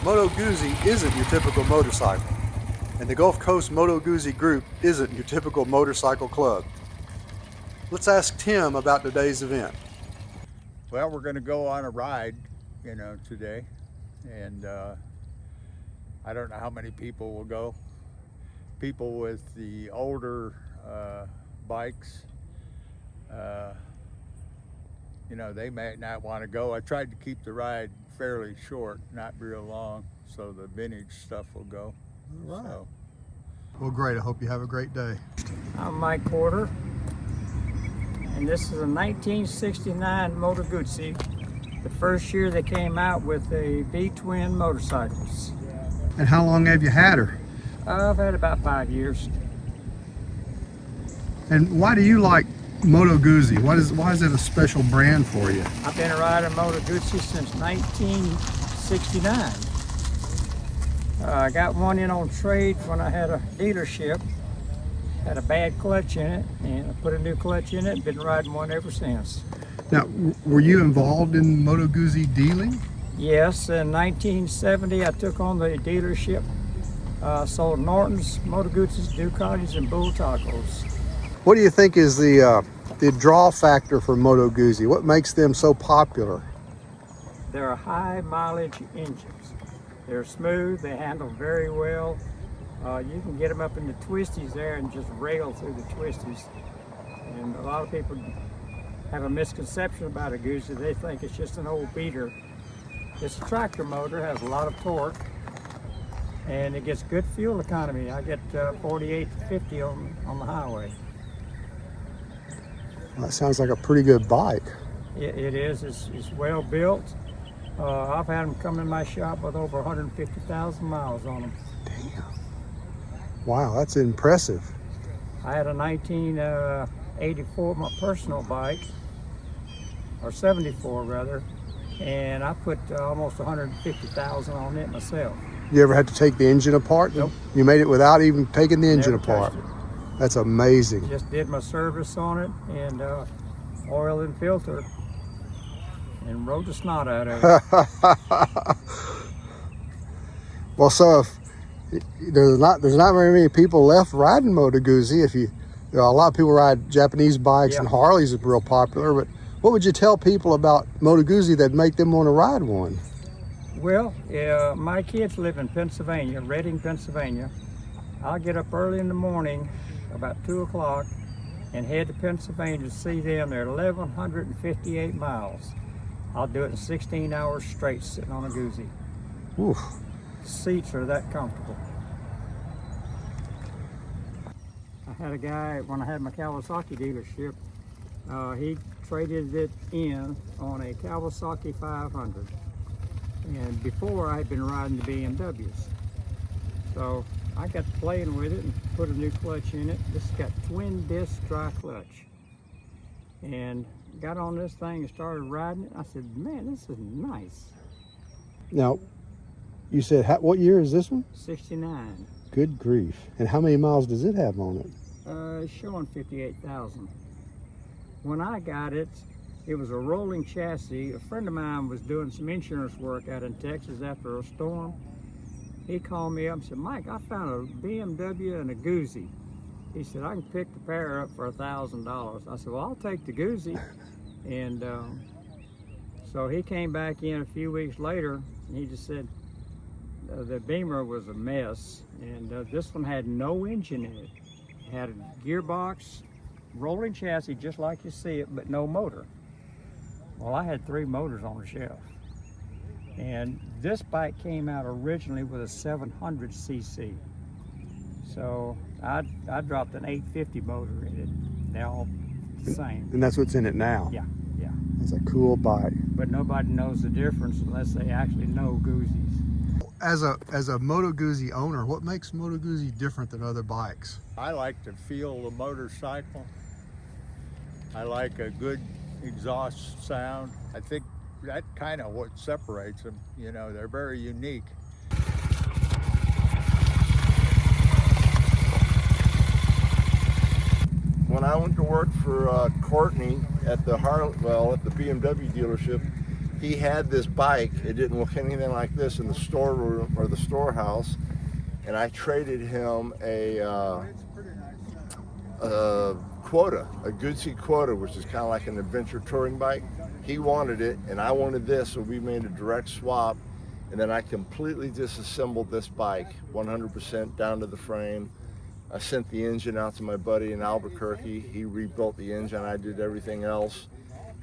Moto Guzzi isn't your typical motorcycle, and the Gulf Coast Moto Guzzi group isn't your typical motorcycle club. Let's ask Tim about today's event. Well, we're going to go on a ride, today, and I don't know how many people will go. People with the older bikes, they may not want to go. I tried to keep the ride fairly short, not real long, so the vintage stuff will go. All right. So. Well, great. I hope you have a great day. I'm Mike Porter, and this is a 1969 Moto Guzzi, the first year they came out with the V-twin motorcycles. And how long have you had her? I've had about 5 years. And why do you like Moto Guzzi? Why is it a special brand for you? I've been riding Moto Guzzi since 1969. I got one in on trade when I had a dealership. Had a bad clutch in it, and I put a new clutch in it and been riding one ever since. Now, were you involved in Moto Guzzi dealing? Yes, in 1970 I took on the dealership. Sold Nortons, Moto Guzzis, Ducatis, and Bull Tacos. What do you think is the draw factor for Moto Guzzi? What makes them so popular? They're high mileage engines. They're smooth, they handle very well. You can get them up in the twisties there and just rail through the twisties. And a lot of people have a misconception about a Guzzi. They think it's just an old beater. It's a tractor motor, has a lot of torque, and it gets good fuel economy. I get 48 to 50 on the highway. Well, that sounds like a pretty good bike. It is. It's well built. I've had them come in my shop with over 150,000 miles on them. Damn. Wow, that's impressive. I had a 1984 my personal bike, or 74 rather, and I put almost 150,000 on it myself. You ever had to take the engine apart? Nope. You made it without even taking the engine Never apart? touched it. That's amazing. Just did my service on it, and oil and filter, and rode the snot out of it. Well, so if there's not very many people left riding Moto Guzzi. A lot of people ride Japanese bikes, and Harleys are real popular. But what would you tell people about Moto Guzzi that make them want to ride one? Well, my kids live in Pennsylvania, Reading, Pennsylvania. I'll get up early in the morning, about 2 o'clock, and head to Pennsylvania to see them. They're 1,158 miles. I'll do it in 16 hours straight sitting on a Guzzi. Oof. Seats are that comfortable. I had a guy, when I had my Kawasaki dealership, he traded it in on a Kawasaki 500. And before I had been riding the BMWs. So I got playing with it and put a new clutch in it. This has got twin disc dry clutch. And got on this thing and started riding it. I said, man, this is nice. Now, you said, what year is this one? 69. Good grief. And how many miles does it have on it? It's showing 58,000. When I got it, it was a rolling chassis. A friend of mine was doing some insurance work out in Texas after a storm. He called me up and said, Mike, I found a BMW and a Guzzi. He said, I can pick the pair up for $1,000. I said, well, I'll take the Guzzi. And so he came back in a few weeks later, and he just said, the Beamer was a mess, and this one had no engine in it. It had a gearbox, rolling chassis, just like you see it, but no motor. Well, I had 3 motors on the shelf. And this bike came out originally with a 700cc. So I dropped an 850 motor in it. They're all the same. And that's what's in it now? Yeah. It's a cool bike. But nobody knows the difference unless they actually know Guzzis. As a Moto Guzzi owner, what makes Moto Guzzi different than other bikes? I like to feel the motorcycle. I like a good exhaust sound. I think that's kind of what separates them. They're very unique. When I went to work for Courtney at the BMW dealership, he had this bike. It didn't look anything like this in the storeroom or the storehouse, and I traded him a Quota, a Guzzi Quota, which is kind of like an adventure touring bike. He wanted it, and I wanted this, so we made a direct swap, and then I completely disassembled this bike, 100% down to the frame. I sent the engine out to my buddy in Albuquerque. He rebuilt the engine. I did everything else.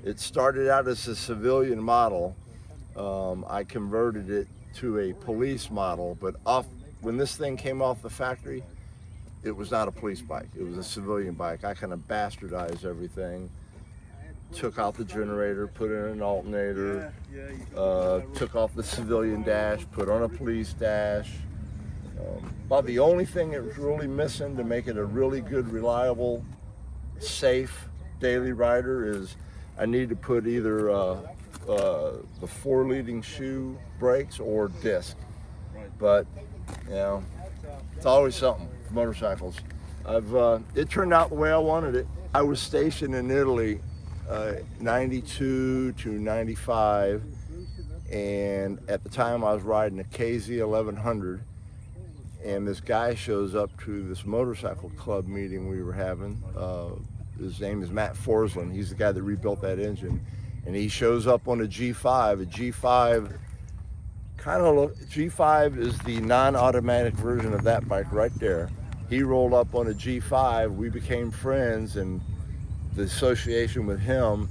It started out as a civilian model. I converted it to a police model, but when this thing came off the factory, it was not a police bike. It was a civilian bike. I kind of bastardized everything. Took out the generator, put in an alternator, took off the civilian dash, put on a police dash. About the only thing it was really missing to make it a really good, reliable, safe daily rider is I need to put either the 4 leading shoe brakes or disc. But you know, it's always something for motorcycles. It turned out the way I wanted it. I was stationed in Italy 92 to 95, and at the time I was riding a KZ 1100, and this guy shows up to this motorcycle club meeting we were having. His name is Matt Forslund. He's the guy that rebuilt that engine, and he shows up on a G5. A G5 G5 is the non-automatic version of that bike right there. He rolled up on a G5. We became friends, and the association with him.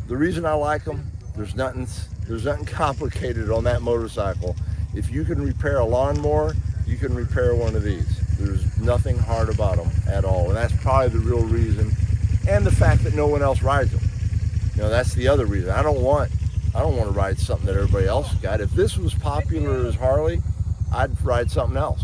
The reason I like him, there's nothing complicated on that motorcycle. If you can repair a lawnmower, you can repair one of these. There's nothing hard about them at all, and that's probably the real reason. And the fact that no one else rides them. You know, that's the other reason. I don't want to ride something that everybody else got. If this was popular as Harley, I'd ride something else.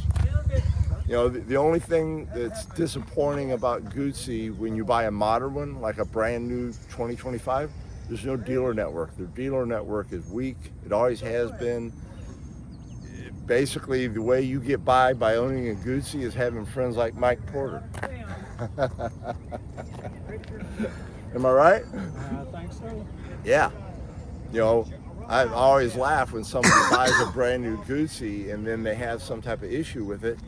You know, the only thing that's disappointing about Guzzi when you buy a modern one, like a brand new 2025, there's no dealer network. Their dealer network is weak. It always has been. Basically, the way you get by owning a Guzzi is having friends like Mike Porter. Am I right? I think so. Yeah. You know, I always laugh when somebody buys a brand new Guzzi and then they have some type of issue with it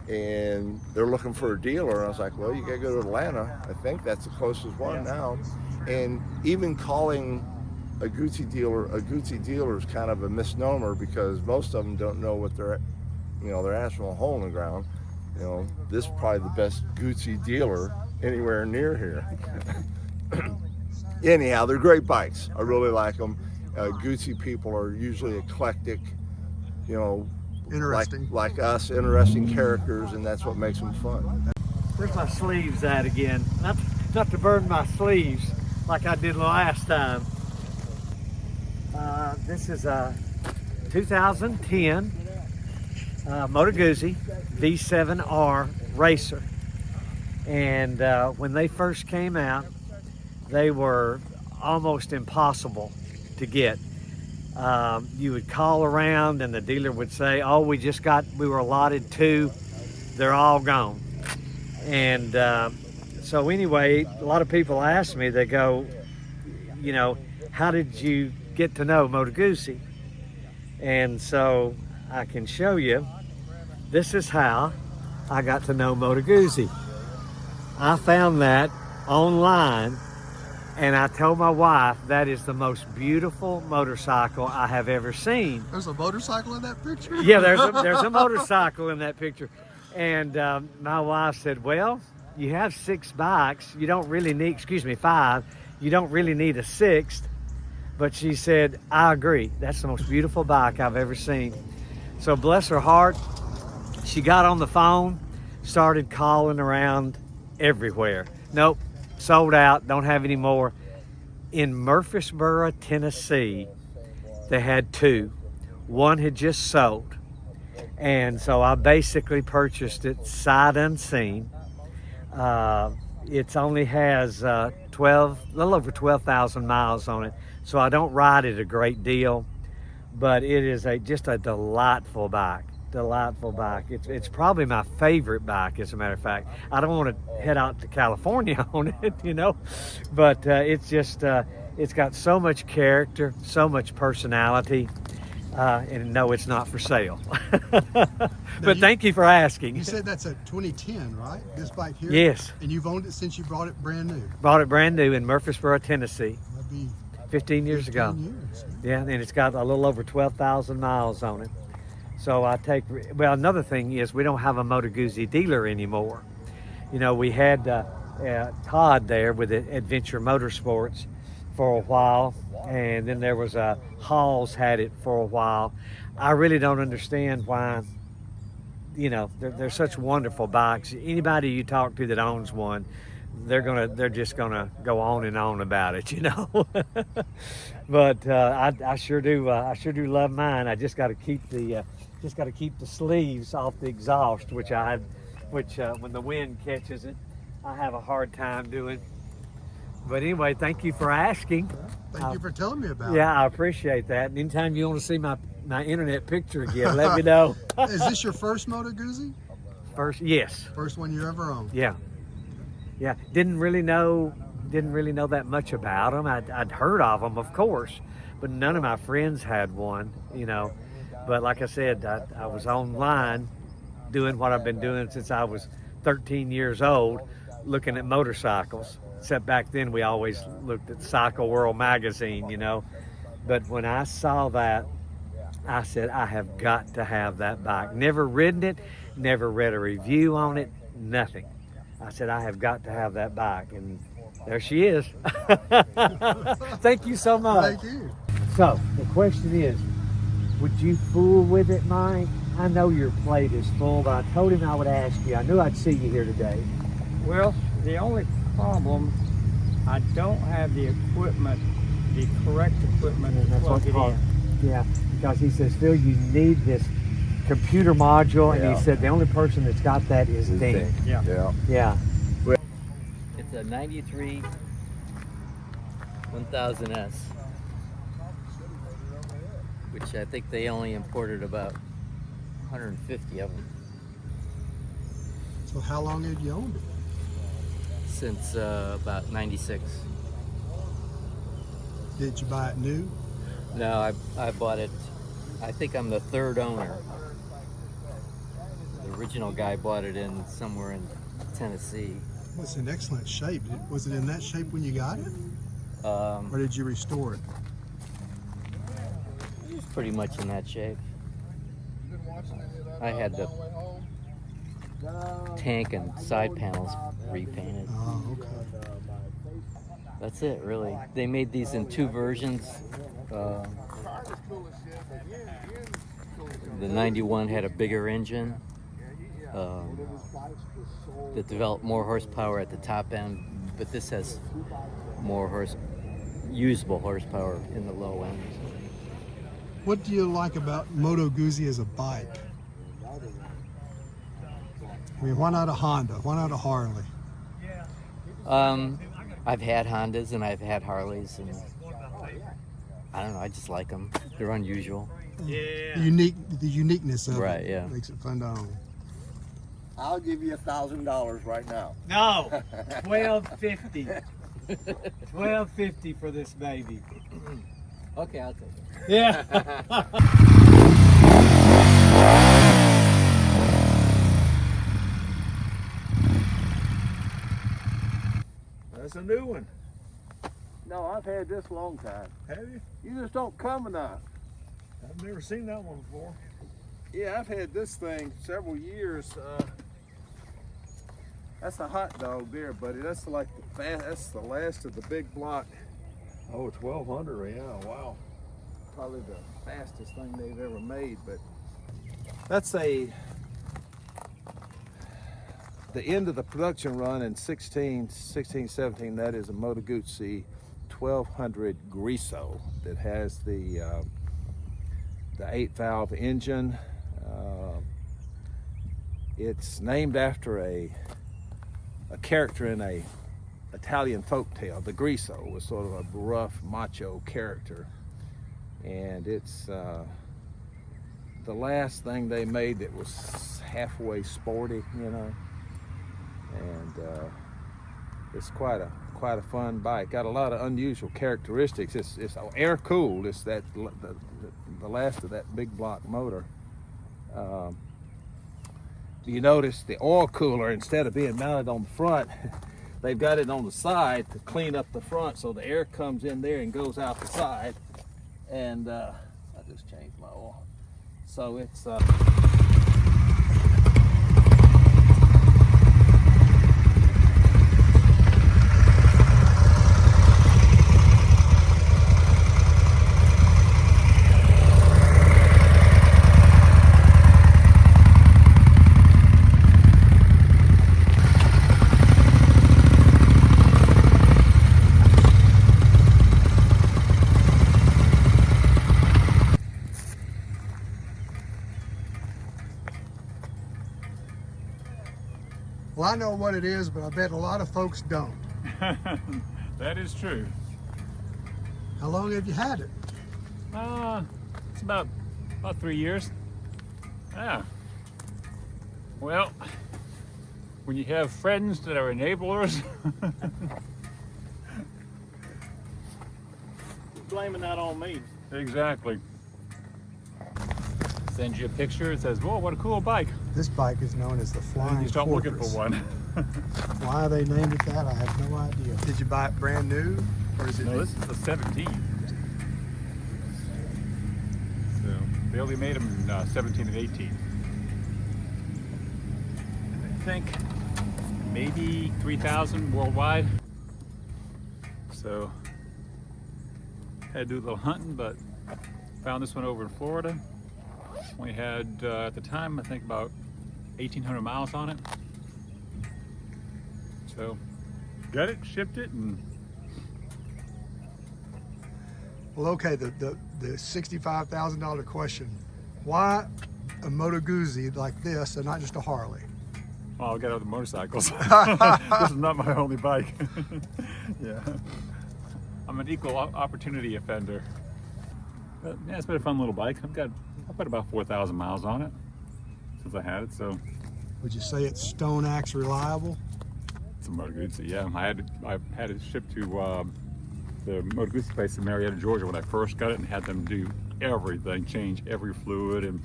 and they're looking for a dealer. And I was like, well, you gotta go to Atlanta. I think that's the closest one now. And even calling a Guzzi dealer is kind of a misnomer because most of them don't know what their actual hole in the ground. You know, this is probably the best Guzzi dealer anywhere near here. Anyhow, they're great bikes. I really like them. Guzzi people are usually eclectic, you know, Interesting. like us, interesting characters, and that's what makes them fun. Where's my sleeves at again? Not to burn my sleeves like I did last time. This is a 2010 Moto Guzzi V7R Racer. And when they first came out, they were almost impossible to get. You would call around and the dealer would say, oh, we were allotted 2, they're all gone. And so anyway, a lot of people ask me, they go, you know, how did you get to know Moto Guzzi? And so I can show you, this is how I got to know Moto Guzzi. I found that online, and I told my wife that is the most beautiful motorcycle I have ever seen. There's a motorcycle in that picture? Yeah, there's a motorcycle in that picture. And my wife said, well, you have 6 bikes. You don't really need, 5. You don't really need a 6th. But she said, I agree. That's the most beautiful bike I've ever seen. So bless her heart, she got on the phone, started calling around everywhere. Nope, sold out, don't have any more. In Murfreesboro, Tennessee, they had 2. One had just sold. And so I basically purchased it sight unseen. It only has a little over 12,000 miles on it. So I don't ride it a great deal, but it is just a delightful bike. Delightful bike. It's probably my favorite bike, as a matter of fact. I don't want to head out to California on it, you know, but it's It's got so much character, so much personality, and no, it's not for sale. But thank you for asking. You said that's a 2010, right? This bike here? Yes. And you've owned it since you brought it brand new? Bought it brand new in Murfreesboro, Tennessee, That'd be 15 years ago. 15 years. Yeah, and it's got a little over 12,000 miles on it. So well, another thing is we don't have a Moto Guzzi dealer anymore. You know, we had Todd there with Adventure Motorsports for a while, and then there was Hall's had it for a while. I really don't understand why, you know, they're such wonderful bikes. Anybody you talk to that owns one, they're just gonna go on and on about it, you know. But I sure do love mine. I just got to keep the sleeves off the exhaust, which when the wind catches it, I have a hard time doing. But anyway, thank you for asking. Thank you for telling me about it. Yeah, I appreciate that. And anytime you want to see my internet picture again, let me know. Is this your first Moto Guzzi? First, yes. First one you ever owned? Yeah. Didn't really know that much about them. I'd heard of them, of course, but none of my friends had one, you know. But like I said, I was online doing what I've been doing since I was 13 years old, looking at motorcycles. Except back then we always looked at Cycle World magazine, you know. But when I saw that, I said, I have got to have that bike. Never ridden it, never read a review on it, nothing. I said, I have got to have that bike, and there she is. Thank you so much. Thank you. So the question is, would you fool with it, Mike? I know your plate is full, but I told him I would ask you. I knew I'd see you here today. Well, the only problem, I don't have the equipment, the correct equipment to plug it in. Yeah, because he says, Phil, you need this computer module, and he said the only person that's got that is Dink. Yeah. It's a 93 1000S, which I think they only imported about 150 of them So how long have you owned it? since about 96. Did you buy it new? No, I bought it, I think I'm the third owner. The original guy bought it in somewhere in Tennessee. Well, it's in excellent shape. Was it in that shape when you got it? Or did you restore it? It's pretty much in that shape. I had the tank and side panels repainted. Oh, okay. That's it, really. They made these in two versions. The 91 had a bigger engine that developed more horsepower at the top end, but this has more usable horsepower in the low end. What do you like about Moto Guzzi as a bike? I mean, why not a Honda? Why not a Harley? I've had Hondas and I've had Harleys, and I don't know, I just like them. They're unusual. The uniqueness of Right, it yeah. makes it fun to own. I'll give you $1,000 right now. No, $12.50. $12.50 for this baby. Okay, I'll take it. Yeah. That's a new one. No, I've had this long time. Have you? You just don't come enough. I've never seen that one before. Yeah, I've had this thing several years. That's a hot dog there, buddy. That's like that's the last of the big block. Oh, 1200, yeah, wow. Probably the fastest thing they've ever made, but that's the end of the production run in 16, 17. That is a Moto Guzzi 1200 Griso that has the 8-valve engine. It's named after a character in a Italian folktale. The Griso was sort of a rough, macho character, and it's the last thing they made that was halfway sporty, you know. And it's quite quite a fun bike. Got a lot of unusual characteristics. It's air cooled. It's that the last of that big block motor. You notice the oil cooler, instead of being mounted on the front, they've got it on the side to clean up the front, so the air comes in there and goes out the side. And I just changed my oil, so it's Well, I know what it is, but I bet a lot of folks don't. That is true. How long have you had it? It's about 3 years. Yeah. Well, when you have friends that are enablers, Blaming that on me. exactly. Sends you a picture. It says, "Whoa, what a cool bike!" This bike is known as the And Flying you start looking for Fortress. one. Why they named it that, I have no idea. Did you buy it brand new, or is it? No, this is a 17. So they only made them in 17 and 18. And I think maybe 3,000 worldwide. So had to do a little hunting, but found this one over in Florida. We had at the time, I think, about 1,800 miles on it. So got it, shipped it, and Well, okay, the $65,000 question. Why a Moto Guzzi like this and not just a Harley? well, I got other motorcycles. This is not my only bike. Yeah, I'm an equal opportunity offender. But yeah, it's been a fun little bike. I've put about 4,000 miles on it since I had it. So Would you say it's stone axe reliable? it's a Moto Guzzi. Yeah, I had it shipped to the Moto Guzzi place in Marietta, Georgia when I first got it, and had them do everything, change every fluid and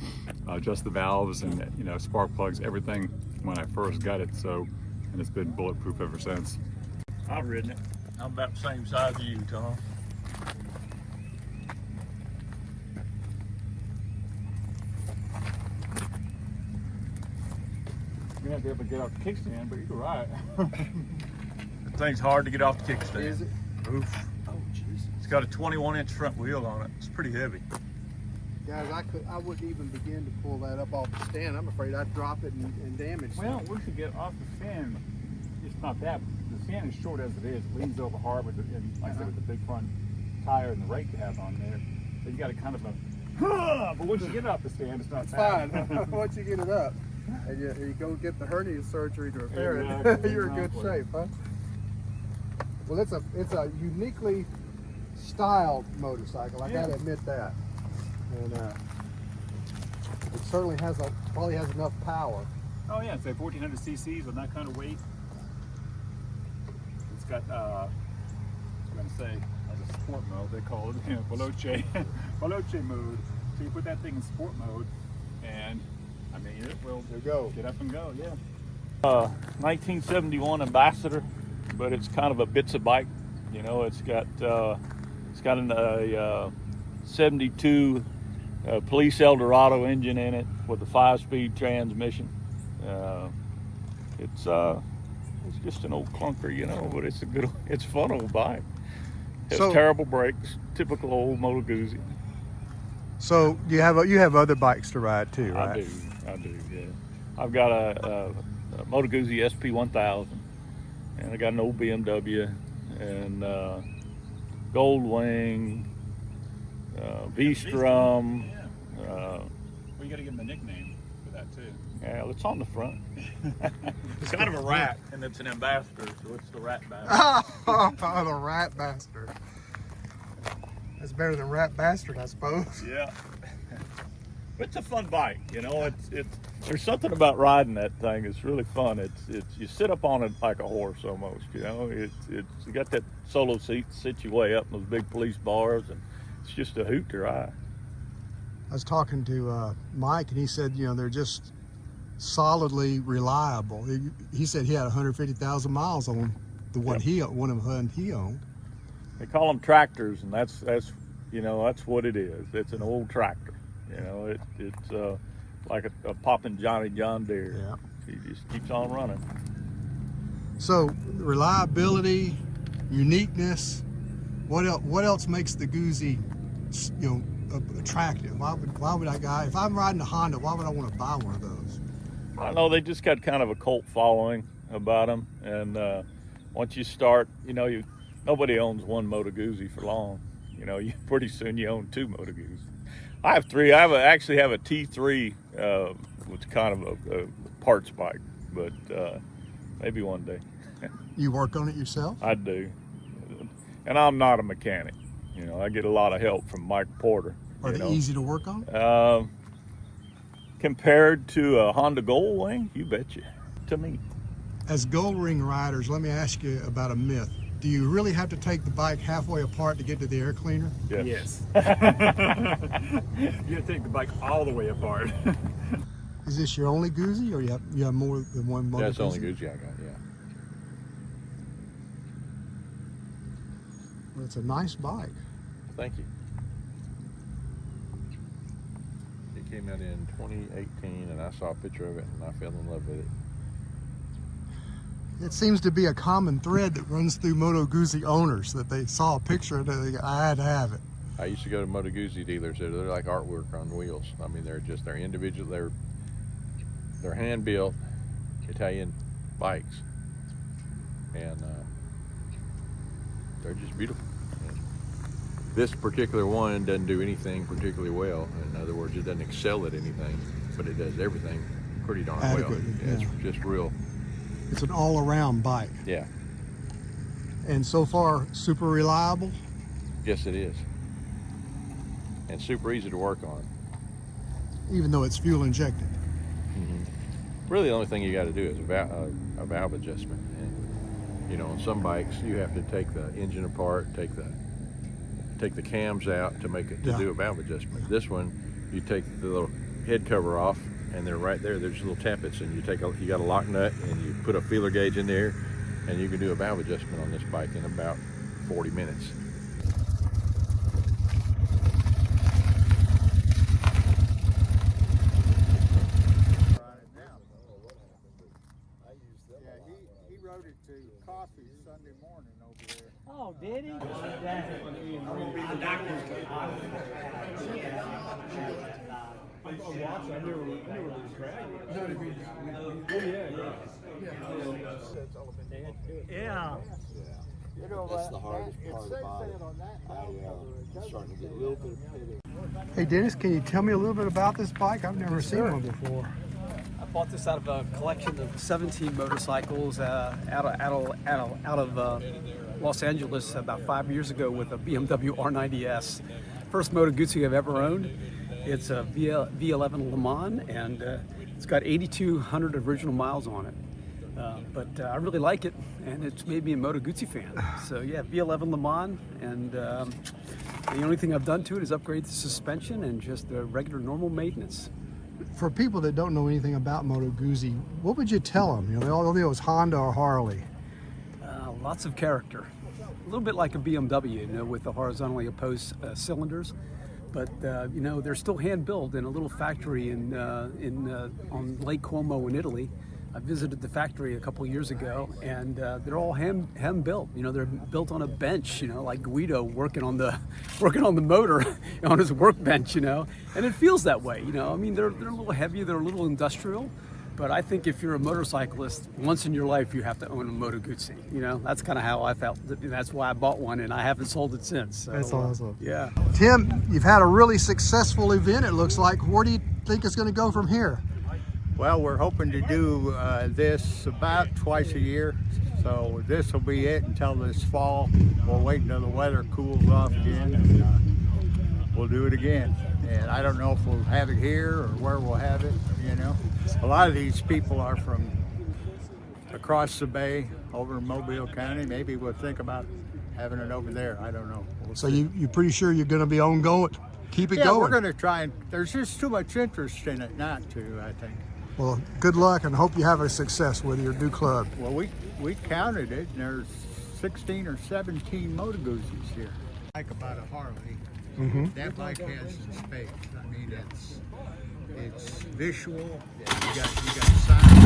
adjust the valves and spark plugs, everything when I first got it. So, and it's been bulletproof ever since. I've ridden it. I'm about the same size as you, Tom. You're gonna have to be able to get off the kickstand, but you can ride. The thing's hard to get off the kickstand. Is it? Oof. Oh, jeez. It's got a 21-inch front wheel on it. It's pretty heavy. Guys, I wouldn't even begin to pull that up off the stand. I'm afraid I'd drop it and damage it. Well, once you get off the stand, it's not that. The stand is short as it is. It leans over hard with like I said, with the big front tire and the rake you have on there. So you got a kind of a. But once you get off the stand, it's not It's bad. fine. Once you get it up and you go get the hernia surgery to repair it, Exactly, you're in good exactly. shape, huh? Well, it's a uniquely styled motorcycle. I gotta admit that, and it certainly probably has enough power. Oh yeah, it's a 1,400 cc's on that kind of weight. It's got I was gonna say as a sport mode they call it, veloce veloce mode. So you put that thing in sport mode, and I mean it will There you go. get up and go. Yeah. 1971 Ambassador, but it's kind of a bitsy bike. It's got a 72 Police Eldorado engine in it with a 5-speed transmission. It's just an old clunker, but it's a fun old bike. Has So- terrible brakes, typical old Moto Guzzi. So you have other bikes to ride too, right? I do, yeah. I've got a Moto Guzzi SP 1000, and I got an old BMW, and Goldwing, V-Strum. Well, you got to give them a nickname for that too. Yeah, it's on the front. It's kind of a rat, and it's an Ambassador, so it's the Rat Bastard. Oh, the Rat Bastard. That's better than Rat Bastard, I suppose. Yeah. It's a fun bike, you know. It's there's something about riding that thing. It's really fun. It's you sit up on it like a horse almost, you know. It's you got that solo seat, sit you way up in those big police bars, and it's just a hoot to ride. I was talking to Mike, and he said, you know, they're just solidly reliable. He said he had 150,000 miles on the one he owned. They call them tractors, and that's you know, that's what it is. It's an old tractor. You know, it's like a popping Johnny John Deere. Yeah. He just keeps on running. So reliability, uniqueness. What else makes the Guzzi, you know, attractive? Why would I, if I'm riding a Honda, why would I want to buy one of those? I know they just got kind of a cult following about them, and once you start, you know, nobody owns one Moto Guzzi for long. You know, pretty soon you own two Moto Guzzi. I have three. I actually have a T3, which is kind of a parts bike, but maybe one day. You work on it yourself? I do, and I'm not a mechanic. You know, I get a lot of help from Mike Porter. Are they easy to work on? Compared to a Honda Goldwing, you betcha. To me, as Goldwing riders, let me ask you about a myth. Do you really have to take the bike halfway apart to get to the air cleaner? Yes. You gotta take the bike all the way apart. Is this your only Guzzi, or you have more than one Moto Guzzi? That's the only Guzzi I got, yeah. Well, it's a nice bike. Thank you. It came out in 2018, and I saw a picture of it, and I fell in love with it. It seems to be a common thread that runs through Moto Guzzi owners, that they saw a picture and they go, I had to have it. I used to go to Moto Guzzi dealers. They're like artwork on wheels. I mean, they're individual. They're hand-built Italian bikes, and they're just beautiful. And this particular one doesn't do anything particularly well. In other words, it doesn't excel at anything, but it does everything pretty darn well. Adequately, Yeah, yeah. It's just real. It's an all-around bike. Yeah. And so far, super reliable. Yes, it is. And super easy to work on. Even though it's fuel injected. Really, the only thing you got to do is a valve adjustment. And, you know, on some bikes, you have to take the engine apart, take the cams out to do a valve adjustment. This one, you take the little head cover off, and they're right there. They're just little tappets, and you got a lock nut, and you put a feeler gauge in there, and you can do a valve adjustment on this bike in about 40 minutes. He rode it to coffee Sunday morning over there. Oh, did he? Yeah. You know, That's the hardest part about it. I'm starting to get a little bit of pain. Hey Dennis, can you tell me a little bit about this bike? I've never seen one before. I bought this out of a collection of 17 motorcycles out of Los Angeles about 5 years ago with a BMW R90S. First Moto Guzzi I've ever owned. It's a V11 Le Mans, and it's got 8,200 original miles on it. But I really like it, and it's made me a Moto Guzzi fan. So yeah, V11 Le Mans, and the only thing I've done to it is upgrade the suspension and just the regular normal maintenance. For people that don't know anything about Moto Guzzi, what would you tell them? You know, they all know it was Honda or Harley. Lots of character. A little bit like a BMW, you know, with the horizontally opposed cylinders. But you know, they're still hand built in a little factory on Lake Como in Italy. I visited the factory a couple years ago, and they're all hand built. You know, they're built on a bench. You know, like Guido working on the motor on his workbench. You know, and it feels that way. You know, I mean, they're a little heavy, they're a little industrial, but I think if you're a motorcyclist, once in your life you have to own a Moto Guzzi. You know, that's kind of how I felt. That's why I bought one, and I haven't sold it since. So, That's awesome. Yeah. Tim, you've had a really successful event, it looks like. Where do you think it's going to go from here? Well, we're hoping to do this about twice a year. So this will be it until this fall. We'll wait until the weather cools off again, and we'll do it again. And I don't know if we'll have it here or where we'll have it, you know. A lot of these people are from across the bay over in Mobile County. Maybe we'll think about having it over there. I don't know. We'll So see. you're pretty sure you're going to be ongoing? Keep it Yeah, going. we're going to try, and there's just too much interest in it not to, I think. Well, good luck and hope you have a success with your new club. Well, we counted it, and there's 16 or 17 Moto Guzzis here. Like about a Harley, that bike has some space. I mean, it's visual. You got signs.